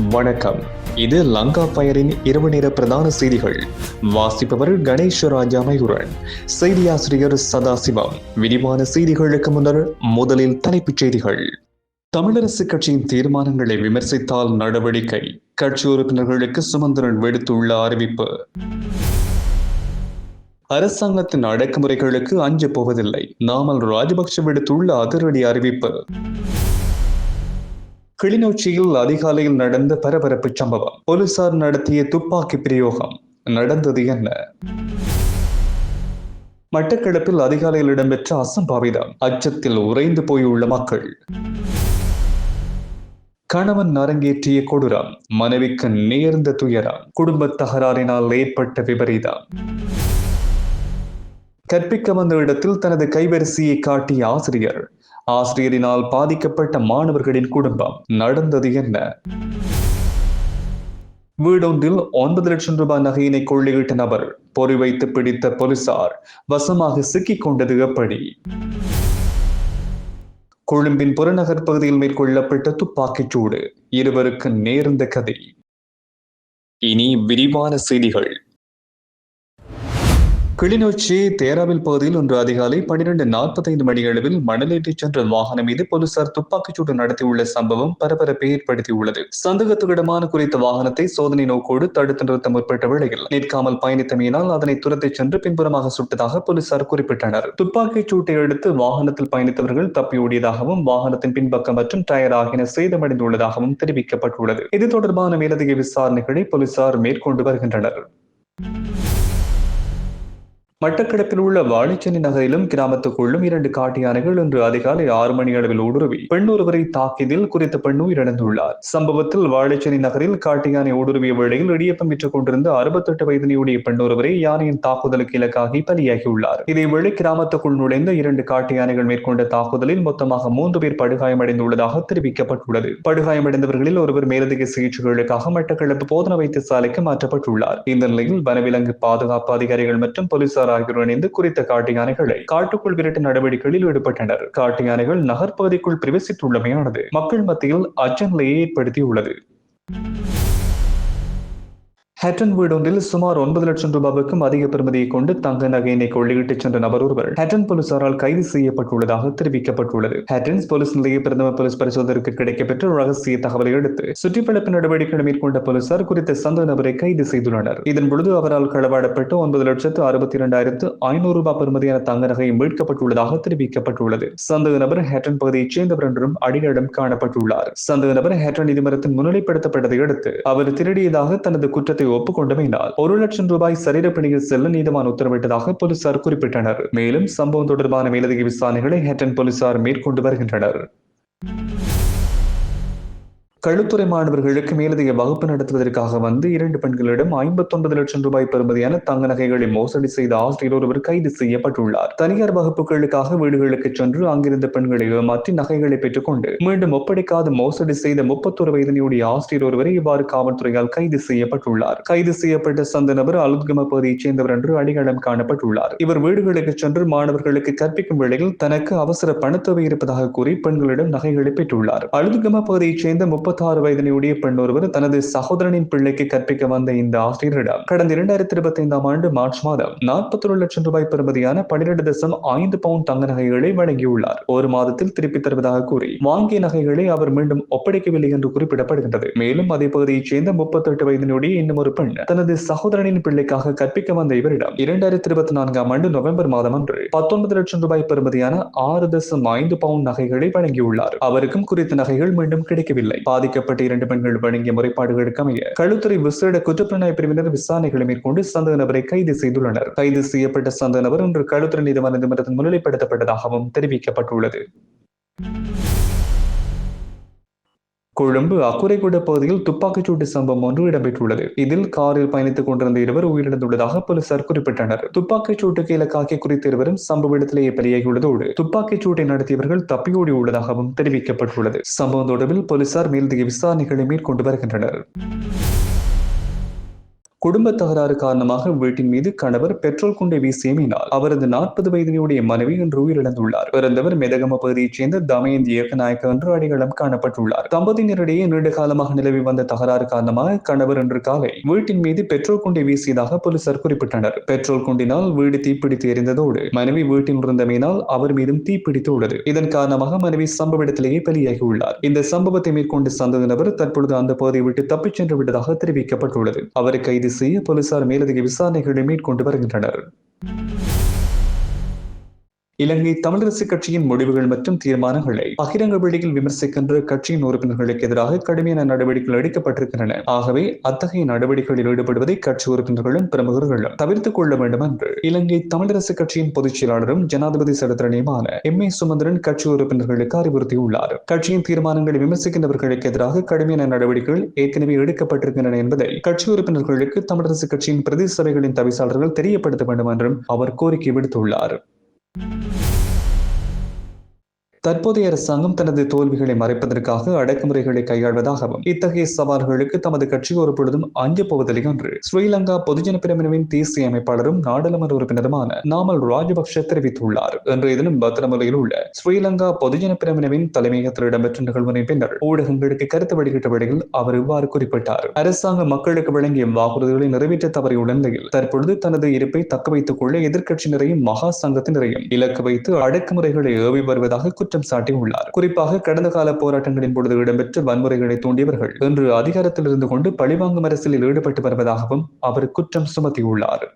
வணக்கம். இது லங்கா பயரின் இரவு நேர பிரதான செய்திகள். வாசிப்பவர் கணேசராஜா மயூரன். செய்தியாசிரியர் சதாசிவம். விரிவான செய்திகளுக்கு முன்னர் முதலில் தலைப்புச் செய்திகள். தமிழரசு கட்சியின் தீர்மானங்களை விமர்சித்தால் நடவடிக்கை. கட்சி உறுப்பினர்களுக்கு சுமந்திரன் விடுத்துள்ள அறிவிப்பு. அரசாங்கத்தின் அடக்குமுறைகளுக்கு அஞ்சப் போவதில்லை. நாமல் ராஜபக்ஷ விடுத்துள்ள அதிரடி அறிவிப்பு. கிளிநொச்சியில் அதிகாலையில் நடந்த பரபரப்பு சம்பவம். போலீசார் நடத்திய துப்பாக்கி பிரயோகம். நடந்தது என்ன? மட்டக்களப்பில் அதிகாலையில் இடம்பெற்ற அசம்பாவிதம். அச்சத்தில் உறைந்து போயுள்ள மக்கள். கணவன் அரங்கேற்றிய கொடூரம். மனைவிக்கு நேர்ந்த துயரம். குடும்ப தகராறினால் ஏற்பட்ட விபரீதம். கற்பிக்க வந்த இடத்தில் தனது கைவரிசையை காட்டிய ஆசிரியர். ஆசிரியரினால் பாதிக்கப்பட்ட மாணவர்களின் குடும்பம். நடந்தது என்ன? வீடொன்றில் 9 லட்சம் ரூபாய் நகையினை கொள்ளையிட்ட நபர் பொறி வைத்து பிடித்த போலீசார் வசமாக சிக்கிக் கொண்டது எப்படி? கொழும்பின் புறநகர் பகுதியில் மேற்கொள்ளப்பட்ட துப்பாக்கிச் சூடு. இருவருக்கு நேர்ந்த கதை. இனி விரிவான செய்திகள். கிளிநொச்சி தேராவில் பகுதியில் இன்று அதிகாலை 12:45 மணியளவில் மணலேற்றிச் சென்ற வாகனம் மீது போலீசார் துப்பாக்கிச்சூடு நடத்தியுள்ள சம்பவம் பரபரப்பை ஏற்படுத்தியுள்ளது. சந்தேகத்துக்கிடமான குறித்த வாகனத்தை சோதனை நோக்கோடு தடுத்து நிறுத்த முற்பட்ட வேளையில் நிற்காமல் பயணித்தமையினால் அதனை துரத்திச் சென்று பின்புறமாக சுட்டதாக போலீசார் குறிப்பிட்டனர். துப்பாக்கிச் சூட்டை அடுத்து வாகனத்தில் பயணித்தவர்கள் தப்பியோடியதாகவும் வாகனத்தின் பின்பக்கம் மற்றும் டயர் ஆகியன சேதமடைந்துள்ளதாகவும் தெரிவிக்கப்பட்டுள்ளது. இது தொடர்பான மேலதிக விசாரணைகளை போலீசார் மேற்கொண்டு வருகின்றனர். மட்டக்களப்பில் உள்ள வாழைச்சேனை நகரிலும் கிராமத்துக்குள்ளும் 2 காட்டு யானைகள் இன்று அதிகாலை 6 மணி அளவில் ஊடுருவி பெண் ஒருவரை தாக்கியதில் குறித்த பெண் உயிரிழந்துள்ளார். சம்பவத்தில் வாழைச்சேனை நகரில் காட்டு யானை ஊடுருவிய வேளையில் இடியப்பம் விற்றுக் கொண்டிருந்த 68 வயதினையுடைய பெண் ஒருவரை யானையின் தாக்குதலுக்கு இலக்காகி பலியாகியுள்ளார். இதேவேளை கிராமத்துக்குள் நுழைந்த 2 காட்டு யானைகள் மேற்கொண்ட தாக்குதலில் மொத்தமாக 3 பேர் படுகாயமடைந்துள்ளதாக தெரிவிக்கப்பட்டுள்ளது. படுகாயமடைந்தவர்களில் ஒருவர் மேலதிக சிகிச்சைகளுக்காக மட்டக்களப்பு போதனா வைத்தியசாலைக்கு மாற்றப்பட்டுள்ளார். இந்த நிலையில் வனவிலங்கு பாதுகாப்பு அதிகாரிகள் மற்றும் போலீசார் ஆகியோர் இணைந்து குறித்த காட்டு யானைகளை காட்டுக்குள் விரட்டு நடவடிக்கைகளில் ஈடுபட்டனர். காட்டு யானைகள் நகர்ப்பகுதிக்குள் பிரவேசித்துள்ளமையானது மக்கள் மத்தியில் அச்சநிலையை ஏற்படுத்தியுள்ளது. ஹேட்டன் வீடொன்றில் சுமார் 9 லட்சம் ரூபாய்க்கும் அதிக பெறுமதியை கொண்டு தங்க நகையினை கொள்ளையிட்டுச் சென்ற நபர் ஒருவர் ஹேட்டன் போலீசாரால் கைது செய்யப்பட்டுள்ளதாக தெரிவிக்கப்பட்டுள்ளது. ஹேட்டன் போலீஸ் நிலைய பிரதம போலீஸ் பரிசோதனைக்கு கிடைக்கப்பெற்ற ரகசிய தகவலை அடுத்து சுற்றிப்பழப்பு நடவடிக்கைகளை மேற்கொண்ட போலீசார் குறித்த சந்தேக நபரை கைது செய்துள்ளனர். இதன்பொழுது அவரால் களவாடப்பட்ட 9,62,500 ரூபாய் பெறுமதியான தங்க நகை மீட்கப்பட்டுள்ளதாக தெரிவிக்கப்பட்டுள்ளது. சந்தேக நபர் ஹேட்டன் பகுதியைச் சேர்ந்தவர் என்றும் அடையாளம் காணப்பட்டுள்ளார். சந்தேக நபர் ஹேட்டன் நீதிமன்றத்தில் முன்னிலைப்படுத்தப்பட்டதை அடுத்து அவர் திருடியதாக தனது குற்றத்தை ஒப்புக்கொண்டமையினால் 1 லட்சம் ரூபாய் சரீரப்பணியில் செல்ல நீதிமான் உத்தரவிட்டதாக போலீசார் குறிப்பிட்டனர். மேலும் சம்பவம் தொடர்பான மேலதிக விசாரணைகளை ஹேட்டன் போலீசார் மேற்கொண்டு வருகின்றனர். களுத்துறை மாணவர்களுக்கு மேலதிக வகுப்பு நடத்துவதற்காக வந்து 2 பெண்களிடம் 59 லட்சம் ரூபாய் பெறுமதியான தங்க நகைகளை மோசடி செய்த ஆசிரியர் ஒருவர் கைது செய்யப்பட்டுள்ளார். தனியார் வகுப்புகளுக்காக வீடுகளுக்கு சென்று அங்கிருந்த பெண்களை ஏமாற்றி நகைகளை பெற்றுக் கொண்டு மீண்டும் ஒப்படைக்காத மோசடி செய்த 31 வயதினுடைய ஆசிரியர் ஒருவரை இவ்வாறு காவல்துறையால் கைது செய்யப்பட்டுள்ளார். கைது செய்யப்பட்ட சந்த நபர் அலுத்கம பகுதியைச் சேர்ந்தவர் என்று அடையாளம் காணப்பட்டுள்ளார். இவர் வீடுகளுக்கு சென்று மாணவர்களுக்கு கற்பிக்கும் வேளையில் தனக்கு அவசர பணத்தேவை இருப்பதாக கூறி பெண்களிடம் நகைகளை பெற்றுள்ளார். அலுத்கம பகுதியைச் சேர்ந்த 36 வயதினுடைய பெண் ஒருவர் தனது சகோதரனின் பிள்ளைக்கு கற்பிக்க வந்த இந்த ஆசிரியரிடம் கடந்த 2025 ஆண்டு மார்ச் மாதம் 41 லட்சம் ரூபாய் பெறுமதியான 12.5 பவுண்ட் தங்க நகைகளை வழங்கியுள்ளார். ஒரு மாதத்தில் திருப்பி தருவதாக கூறி வாங்கிய நகைகளை அவர் மீண்டும் ஒப்படைக்கவில்லை என்று குறிப்பிடப்படுகின்றது. மேலும் அதே பகுதியைச் சேர்ந்த 38 வயதினுடைய இன்னும் ஒரு பெண் தனது சகோதரனின் பிள்ளைக்காக கற்பிக்க வந்த இவரிடம் 2024 ஆண்டு நவம்பர் மாதம் அன்று 19 லட்சம் ரூபாய் பெறுமதியான 6.5 பவுண்ட் நகைகளை வழங்கியுள்ளார். அவருக்கும் குறித்த நகைகள் மீண்டும் கிடைக்கவில்லை. பாதிக்கப்பட்ட 2 பெண்கள் வழங்கிய முறைப்பாடுகளுக்கு அமைய களுத்துறை விசேட குற்றப்புலனாய்வு பிரிவினர் விசாரணைகளை மேற்கொண்டு சந்தேக நபரை கைது செய்துள்ளனர். கைது செய்யப்பட்ட சந்தேக நபர் இன்று களுத்துறை நீதிமன்றத்தில் முன்னிலைப்படுத்தப்பட்டதாகவும் தெரிவிக்கப்பட்டுள்ளது. கொழும்பு அக்குரைகுட பகுதியில் துப்பாக்கிச்சூட்டு சம்பவம் ஒன்று இடம்பெற்றுள்ளது. இதில் காரில் பயணித்துக் கொண்டிருந்த இருவர் உயிரிழந்துள்ளதாக போலீசார் குறிப்பிட்டனர். துப்பாக்கிச்சூட்டுக்கு இலக்காகிய குறித்த இருவரும் சம்பவ இடத்திலேயே பலியாகியுள்ளதோடு துப்பாக்கிச்சூட்டை நடத்தியவர்கள் தப்பியோடி உள்ளதாகவும் தெரிவிக்கப்பட்டுள்ளது. சம்பவம் தொடர்பில் போலீசார் மேலதிக விசாரணைகளை மேற்கொண்டு வருகின்றனர். குடும்ப தகராறு காரணமாக வீட்டின் மீது கணவர் பெட்ரோல் குண்டை வீசியமையினால் அவரது 40 வயதினுடைய மனைவி இன்று உயிரிழந்துள்ளார். பிறந்தவர் மெதகம பகுதியைச் சேர்ந்த தமயந்தி ஏகநாயக்க என்று அடையாளம் காணப்பட்டுள்ளார். தம்பதியினரிடையே நீண்ட காலமாக நிலவி வந்த தகராறு காரணமாக கணவர் இன்று காலை வீட்டின் மீது பெட்ரோல் குண்டை வீசியதாக போலீசார் குறிப்பிட்டனர். பெட்ரோல் குண்டினால் வீடு தீப்பிடித்து எரிந்ததோடு மனைவி வீட்டில் இருந்தமையினால் அவர் மீதும் தீப்பிடித்து உள்ளது. இதன் காரணமாக மனைவி சம்பவ இடத்திலேயே பலியாகியுள்ளார். இந்த சம்பவத்தை மேற்கொண்டு சந்தேக நபர் தற்பொழுது அந்த பகுதியை விட்டு தப்பிச் சென்று விட்டதாக தெரிவிக்கப்பட்டுள்ளது. அவரை கைது செய்ய போலீசார் மேலதிக விசாரணைகளை மேற்கொண்டு வருகின்றனர். இலங்கை தமிழரசு கட்சியின் முடிவுகள் மற்றும் தீர்மானங்களை பகிரங்க வெளியில் விமர்சிக்கின்ற கட்சியின் உறுப்பினர்களுக்கு எதிராக கடுமையான நடவடிக்கைகள் எடுக்கப்பட்டிருக்கின்றன. ஆகவே அத்தகைய நடவடிக்கைகளில் ஈடுபடுவதை கட்சி உறுப்பினர்களும் பிரமுகர்களும் தவிர்த்துக் கொள்ள வேண்டும் என்று இலங்கை தமிழரசு கட்சியின் பொதுச் செயலாளரும் ஜனாதிபதி சட்டத்தரணியுமான M.A. சுமந்திரன் கட்சி உறுப்பினர்களுக்கு அறிவுறுத்தியுள்ளார். கட்சியின் தீர்மானங்களை விமர்சிக்கின்றவர்களுக்கு எதிராக கடுமையான நடவடிக்கைகள் ஏற்கனவே எடுக்கப்பட்டிருக்கின்றன என்பதை கட்சி உறுப்பினர்களுக்கு தமிழரசு கட்சியின் பிரதேச சபைகளின் தவிசாளர்கள் தெரியப்படுத்த வேண்டும் என்றும் அவர் கோரிக்கை விடுத்துள்ளார். தற்போதைய அரசாங்கம் தனது தோல்விகளை மறைப்பதற்காக அடக்குமுறைகளை கையாள்வதாகவும் இத்தகைய சவால்களுக்கு தமது கட்சி ஒரு பொழுதும் அஞ்சப் போவதில்லை என்று ஸ்ரீலங்கா பொதுஜன பெரமுனவின் தேசிய அமைப்பாளரும் நாடாளுமன்ற உறுப்பினருமான நாமல் ராஜபக்ஷ தெரிவித்துள்ளார். இன்றைய தினம் பத்திரமுலையில் உள்ள ஸ்ரீலங்கா பொதுஜன பெரமுனவின் தலைமையகத்தில் இடம்பெற்ற நிகழ்வின் பின்னர் ஊடகங்களுக்கு கருத்து வெளியிட்ட வேளையில் அவர் இவ்வாறு குறிப்பிட்டார். அரசாங்கம் மக்களுக்கு வழங்கிய வாக்குறுதிகளை நிறைவேற்ற தவறியுள்ள நிலையில் தற்பொழுது தனது இருப்பை தக்க வைத்துக் கொள்ள எதிர்க்கட்சியினரையும் மகா சங்கத்தினரையும் இலக்கு வைத்து அடக்குமுறைகளை ஏவி வருவதாக குற்றம் சாட்டியுள்ளார். குறிப்பாக கடந்த கால போராட்டங்களின் பொழுது இடம்பெற்ற வன்முறைகளை தூண்டியவர்கள் இன்று அதிகாரத்தில் இருந்து கொண்டு பழிவாங்கும் அரசியலில் ஈடுபட்டு வருவதாகவும் அவர் குற்றம் சுமத்தியுள்ளார்.